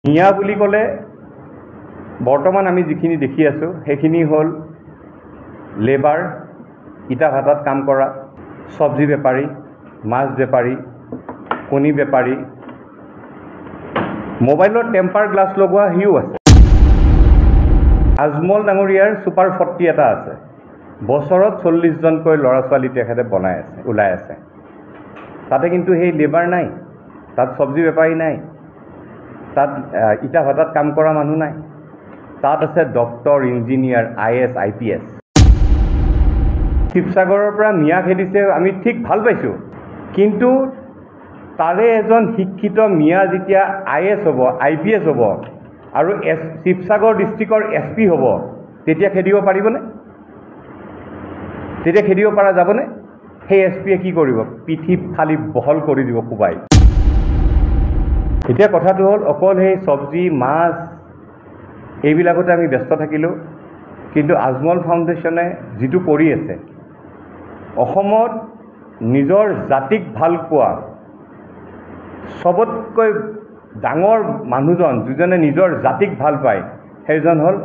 মিয়া বুলি ক'লে বৰ্তমান আমি যিখিনি দেখি আছো সেইখিনি হ'ল লেবাৰ, ইটা ভাটাত কাম কৰা, চব্জি বেপাৰী, মাছ বেপাৰী, কণী বেপাৰী, মোবাইলৰ টেম্পাৰ গ্লাছ লগোৱা সিও আছে। আজমল ডাঙৰীয়াৰ ছুপাৰ 40 এটা আছে। বছৰত 40জনকৈ ল'ৰা ছোৱালী তেখেতে ওলাই আছে। তাতে কিন্তু সেই লেবাৰ নাই, তাত চব্জি বেপাৰী নাই, তাত ইটা ভাটাত কাম কৰা মানুহ নাই। তাত আছে ডক্টৰ, ইঞ্জিনিয়াৰ, IAS, IPS। শিৱসাগৰৰ পৰা মিয়া খেদিছে, আমি ঠিক ভাল পাইছোঁ, কিন্তু তাৰে এজন শিক্ষিত মিয়া যেতিয়া IAS হ'ব, IPS হ'ব আৰু শিৱসাগৰ ডিষ্ট্ৰিক্টৰ SP হ'ব, তেতিয়া খেদিব পাৰিবনে? তেতিয়া খেদিব পৰা যাবনে? সেই SPয়ে কি কৰিব? পিঠি ফালি বহল কৰি দিব কোবাই। এতিয়া কথাটো হ'ল অকল সেই চব্জি, মাছ এইবিলাকতে আমি ব্যস্ত থাকিলোঁ, কিন্তু আজমল ফাউণ্ডেশ্যনে যিটো কৰি আছে, অসমত নিজৰ জাতিক ভাল পোৱা চবতকৈ ডাঙৰ মানুহজন, যিজনে নিজৰ জাতিক ভাল পায়, সেইজন হ'ল